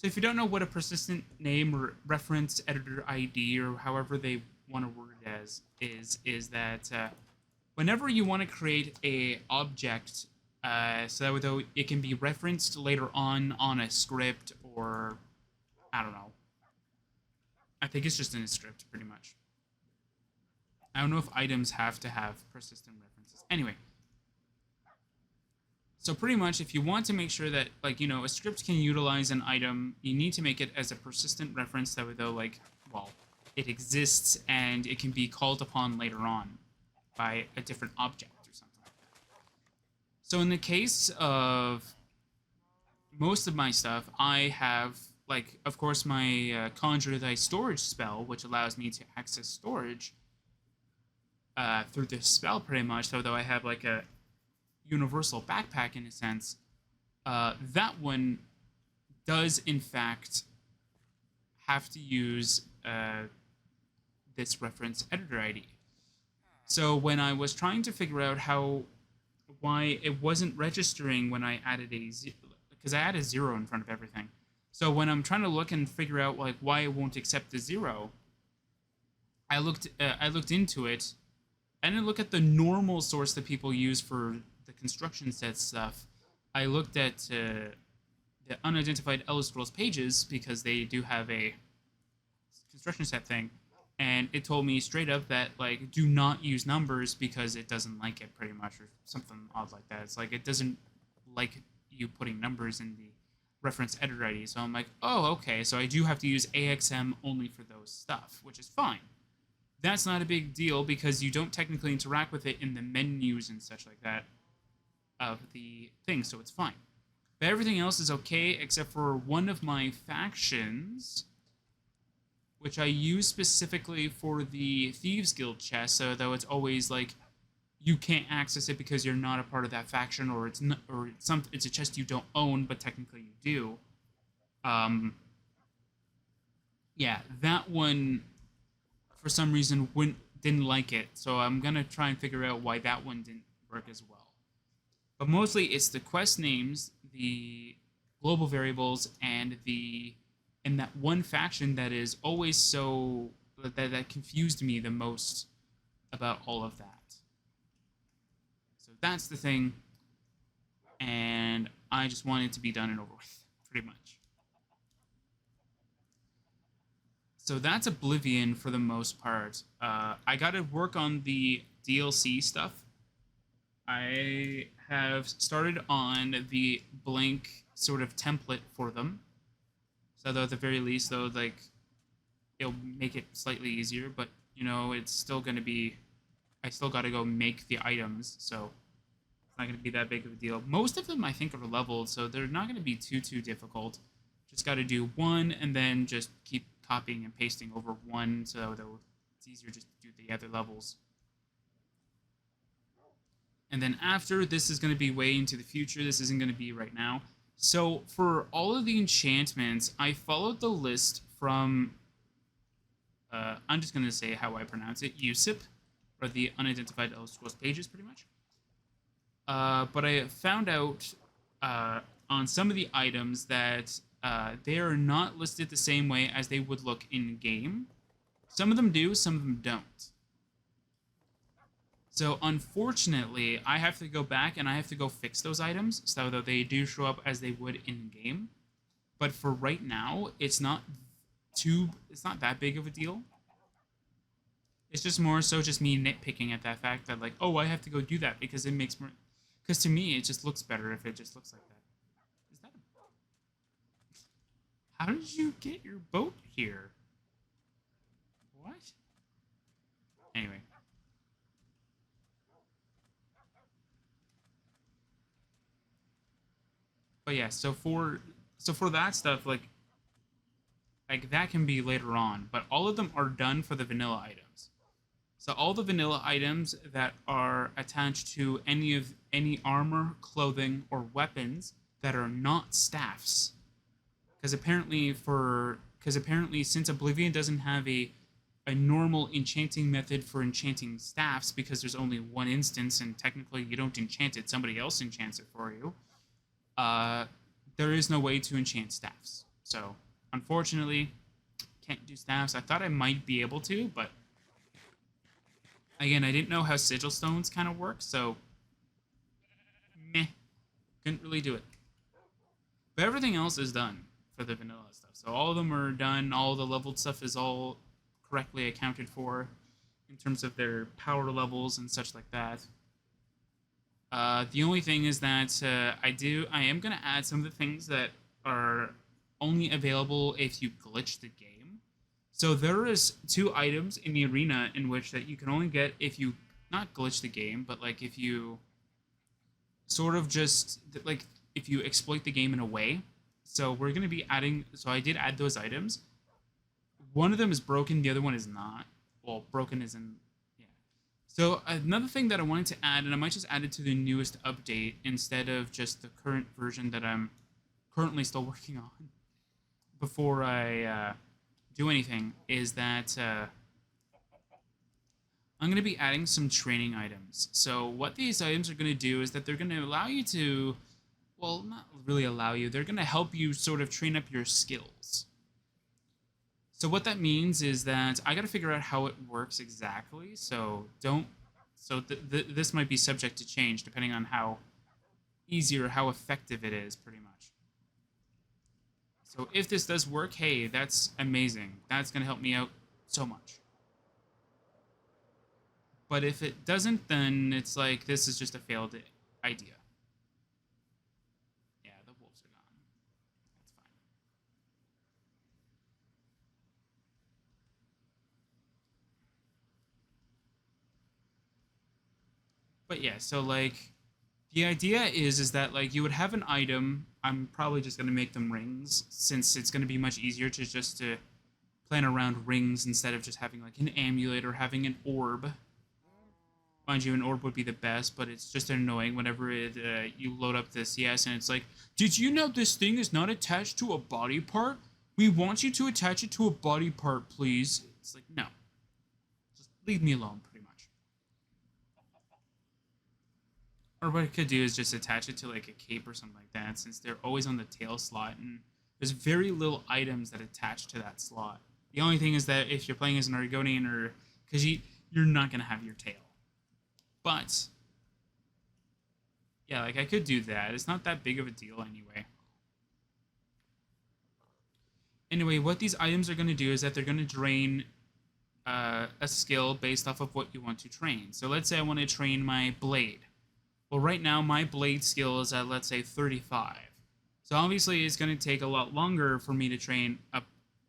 So if you don't know what a persistent name or reference editor ID or however they want to word it as is that whenever you want to create a object, so that though it can be referenced later on a script or I don't know. I think it's just in a script pretty much. I don't know if items have to have persistent references. Anyway, so pretty much if you want to make sure that a script can utilize an item, you need to make it as a persistent reference that way though it exists and it can be called upon later on by a different object or something like that. So in the case of most of my stuff, I have of course my conjure thy storage spell, which allows me to access storage through this spell pretty much, although I have like a universal backpack in a sense. That one does in fact have to use this reference editor ID. So when I was trying to figure out why it wasn't registering when I added because I added 0 in front of everything. So when I'm trying to look and figure out why it won't accept the 0, I looked into it, and then look at the normal source that people use for the construction set stuff. I looked at the unidentified Elder Scrolls pages because they do have a construction set thing, and it told me straight up that do not use numbers because it doesn't like it pretty much, or something odd like that. It's it doesn't like you putting numbers in the reference editor ID. So I'm like, oh, okay, so I do have to use AXM only for those stuff, which is fine. That's not a big deal because you don't technically interact with it in the menus and such like that of the thing, so it's fine. But everything else is okay except for one of my factions, which I use specifically for the Thieves Guild chest, so though it's always you can't access it because you're not a part of that faction, or it's a chest you don't own, but technically you do. Yeah, that one for some reason didn't like it, so I'm gonna try and figure out why that one didn't work as well. But mostly it's the quest names, the global variables, and that one faction that is always that confused me the most about all of that. So that's the thing, and I just want it to be done and over with, pretty much. So that's Oblivion for the most part. I got to work on the DLC stuff. I have started on the blank sort of template for them. So though at the very least, though, it'll make it slightly easier, but it's still going to be. I still got to go make the items, so it's not going to be that big of a deal. Most of them I think are leveled, so they're not going to be too difficult. Just got to do one and then just keep copying and pasting over one, so that it's easier just to do the other levels. And then after, this is going to be way into the future. This isn't going to be right now. So for all of the enchantments, I followed the list from, I'm just going to say how I pronounce it, USIP, or the Unidentified Elder Scrolls pages, pretty much. But I found out on some of the items that they are not listed the same way as they would look in-game. Some of them do, some of them don't. So unfortunately, I have to go back and I have to go fix those items so that they do show up as they would in-game. But for right now, it's not that big of a deal. It's just more so just me nitpicking at that fact that oh, I have to go do that because it makes more. Because to me, it just looks better if it just looks like that. Is that How did you get your boat here? What? Anyway. But yeah, so for that stuff, like that can be later on, but all of them are done for the vanilla items. So all the vanilla items that are attached to any armor, clothing, or weapons that are not staffs, because apparently since Oblivion doesn't have a normal enchanting method for enchanting staffs, because there's only one instance and technically you don't enchant it, somebody else enchants it for you. There is no way to enchant staffs. So, unfortunately, can't do staffs. I thought I might be able to, but again, I didn't know how sigil stones kind of work, so meh, couldn't really do it. But everything else is done for the vanilla stuff. So all of them are done. All the leveled stuff is all correctly accounted for in terms of their power levels and such like that. The only thing is that I am gonna add some of the things that are only available if you glitch the game. So there is 2 items in the arena in which that you can only get if you not glitch the game, but like if you sort of just like if you exploit the game in a way. So we're gonna be adding. So I did add those items. One of them is broken. The other one is not. Well, broken is in. Yeah. So another thing that I wanted to add, and I might just add it to the newest update instead of just the current version that I'm currently still working on before I do anything, is that I'm going to be adding some training items. So what these items are going to do is that they're going to allow you to, well, not really allow you, they're going to help you sort of train up your skills. So what that means is that I got to figure out how it works exactly. So this might be subject to change depending on how easy or how effective it is, pretty much. So if this does work, hey, that's amazing. That's going to help me out so much. But if it doesn't, then it's like this is just a failed idea. Yeah, the wolves are gone. That's fine. But yeah, so like the idea is that like you would have an item. I'm probably just gonna make them rings since it's gonna be much easier to just to plan around rings instead of just having like an amulet or having an orb. Mind you, an orb would be the best, but it's just annoying whenever you load up this CS and it's like, did you know this thing is not attached to a body part? We want you to attach it to a body part, please. It's like, no. Just leave me alone, pretty much. Or what I could do is just attach it to like a cape or something like that, since they're always on the tail slot, and there's very little items that attach to that slot. The only thing is that if you're playing as an Argonian, or because you're not gonna have your tail. But yeah, like I could do that. It's not that big of a deal anyway. Anyway, what these items are going to do is that they're going to drain a skill based off of what you want to train. So let's say I want to train my blade. Well, right now my blade skill is at, let's say, 35. So obviously it's going to take a lot longer for me to train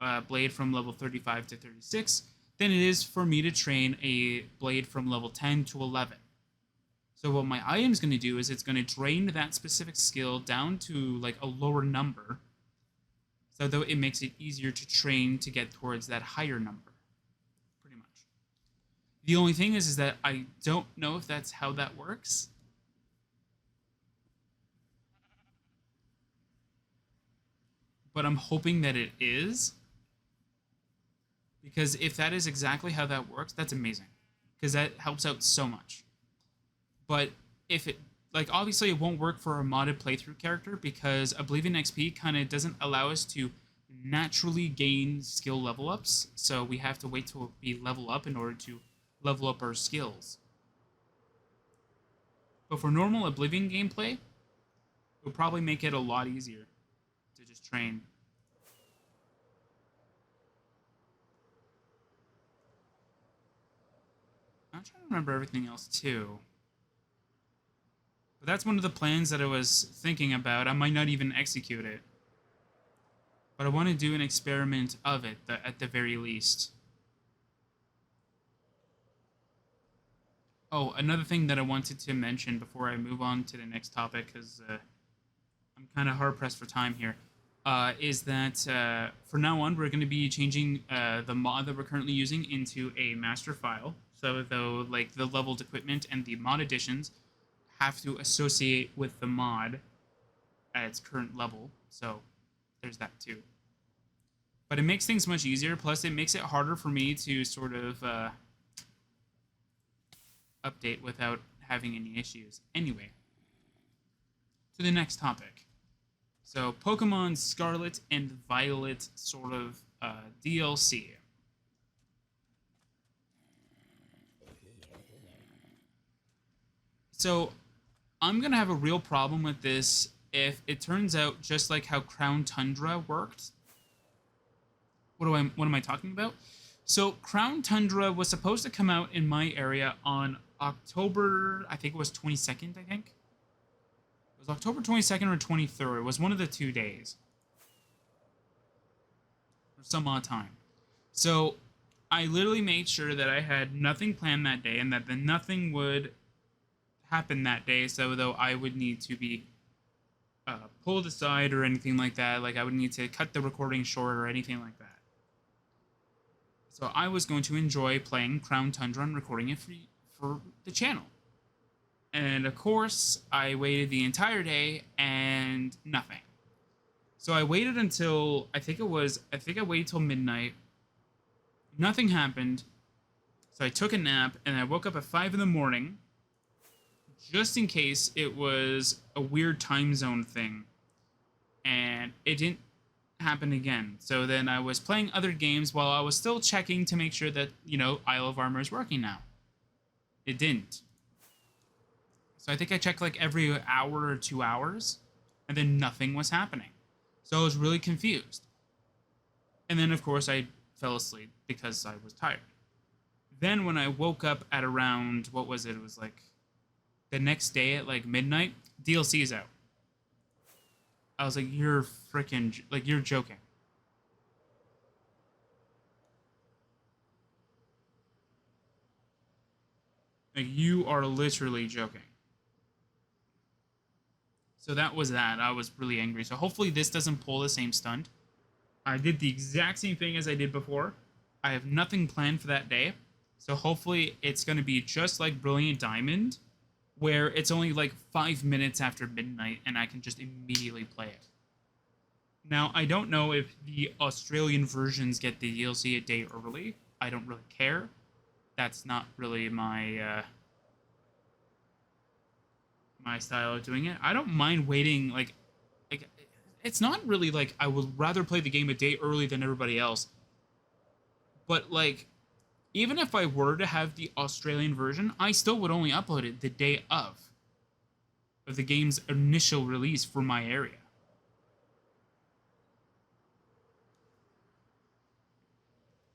a blade from level 35 to 36 than it is for me to train a blade from level 10 to 11. So what my item's going to do is it's going to drain that specific skill down to like a lower number, so that it makes it easier to train to get towards that higher number, pretty much. The only thing is that I don't know if that's how that works. But I'm hoping that it is. Because if that is exactly how that works, that's amazing. Because that helps out so much. But if it, like, obviously it won't work for a modded playthrough character because Oblivion XP kind of doesn't allow us to naturally gain skill level ups. So we have to wait till we level up in order to level up our skills. But for normal Oblivion gameplay, it would probably make it a lot easier to just train. I'm trying to remember everything else too. But that's one of the plans that I was thinking about. I might not even execute it. But I want to do an experiment of it, at the very least. Oh, another thing that I wanted to mention before I move on to the next topic, because I'm kind of hard-pressed for time here, is that for now on, we're going to be changing the mod that we're currently using into a master file. So though, like, the leveled equipment and the mod additions have to associate with the mod at its current level. So there's that too. But it makes things much easier. Plus, it makes it harder for me to sort of update without having any issues. Anyway, to the next topic. So Pokemon Scarlet and Violet sort of DLC. So I'm gonna have a real problem with this if it turns out just like how Crown Tundra worked. What am I talking about? So Crown Tundra was supposed to come out in my area on October, I think it was 22nd, I think. It was October 22nd or 23rd. It was one of the 2 days. Or some odd time. So I literally made sure that I had nothing planned that day and that the nothing would happen that day, so though I would need to be pulled aside or anything like that. Like I would need to cut the recording short or anything like that. So I was going to enjoy playing Crown Tundra and recording it for the channel. And of course, I waited the entire day and nothing. So I waited until, I think I waited till midnight. Nothing happened. So I took a nap and I woke up at 5 in the morning just in case it was a weird time zone thing. And it didn't happen again. So then I was playing other games while I was still checking to make sure that, Isle of Armor is working now. It didn't. So I think I checked like every hour or 2 hours, and then nothing was happening. So I was really confused. And then, of course, I fell asleep because I was tired. Then when I woke up at around, what was it? It was like the next day at like midnight, DLC's out. I was like, you're freaking, like, you're joking. Like, you are literally joking. So that was that. I was really angry. So hopefully this doesn't pull the same stunt. I did the exact same thing as I did before. I have nothing planned for that day. So hopefully it's going to be just like Brilliant Diamond, where it's only like 5 minutes after midnight and I can just immediately play it. Now, I don't know if the Australian versions get the DLC a day early. I don't really care. That's not really my my style of doing it. I don't mind waiting, like it's not really like I would rather play the game a day early than everybody else. But like, even if I were to have the Australian version, I still would only upload it the day of the game's initial release for my area.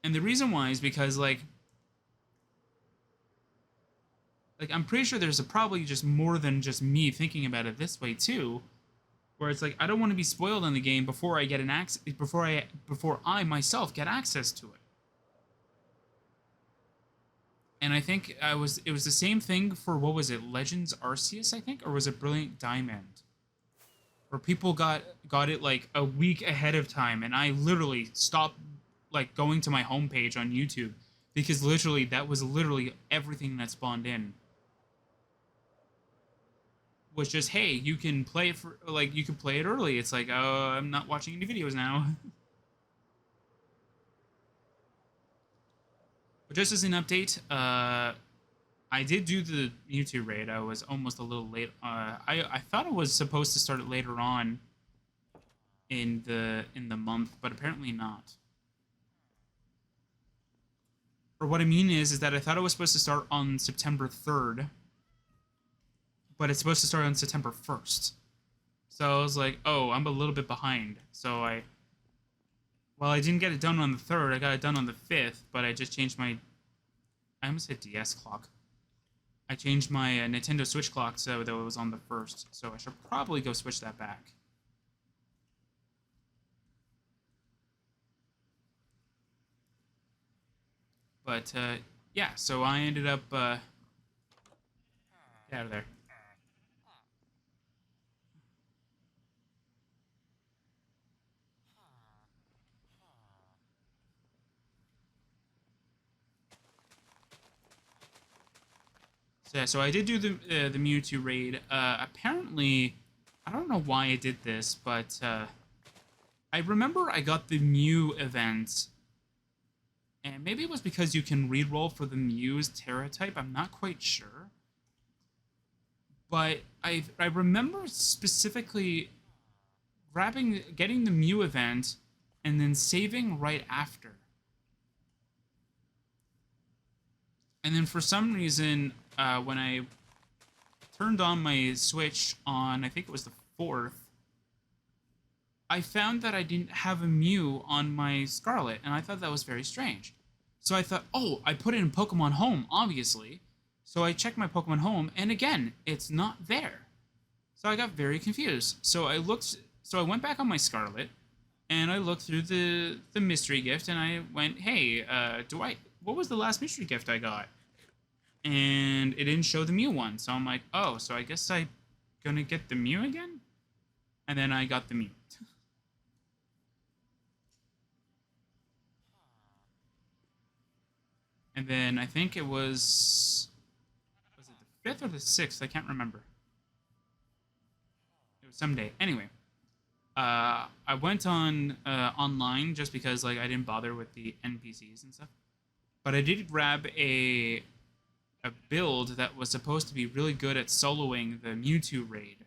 And the reason why is because like I'm pretty sure there's probably just more than just me thinking about it this way too, where it's like I don't want to be spoiled on the game before I get an access before I myself get access to it. And I think it was the same thing for, what was it, Legends Arceus, I think, or was it Brilliant Diamond, where people got it like a week ahead of time, and I literally stopped like going to my homepage on YouTube because literally that was literally everything that spawned in. Was just, hey, you can play it for, like, you can play it early. It's like, oh, I'm not watching any videos now. But just as an update, I did do the YouTube raid. I was almost a little late. I thought it was supposed to start it later on in the month, but apparently not. Or what I mean is that I thought it was supposed to start on September 3rd, but it's supposed to start on September 1st. So I was like, oh, I'm a little bit behind. So well, I didn't get it done on the 3rd. I got it done on the 5th, but I just changed my, I almost said DS clock. I changed my Nintendo Switch clock so that it was on the 1st. So I should probably go switch that back. But, yeah, so I ended up, get out of there. So, yeah, so I did do the Mewtwo raid. Apparently, I don't know why I did this, but I remember I got the Mew event, and maybe it was because you can reroll for the Mew's Terra type. I'm not quite sure, but I remember specifically getting the Mew event, and then saving right after. And then for some reason, when I turned on my Switch on, I think it was the 4th, I found that I didn't have a Mew on my Scarlet, and I thought that was very strange. So I thought, oh, I put it in Pokemon Home, obviously. So I checked my Pokemon Home, and again, it's not there. So I got very confused. So I went back on my Scarlet, and I looked through the mystery gift, and I went, hey, what was the last mystery gift I got? And it didn't show the Mew one. So I'm like, oh, so I guess I'm gonna get the Mew again? And then I got the Mew. And then I think it was it the 5th or the 6th? I can't remember. It was some day. Anyway, I went on online just because like I didn't bother with the NPCs and stuff. But I did grab a build that was supposed to be really good at soloing the Mewtwo raid.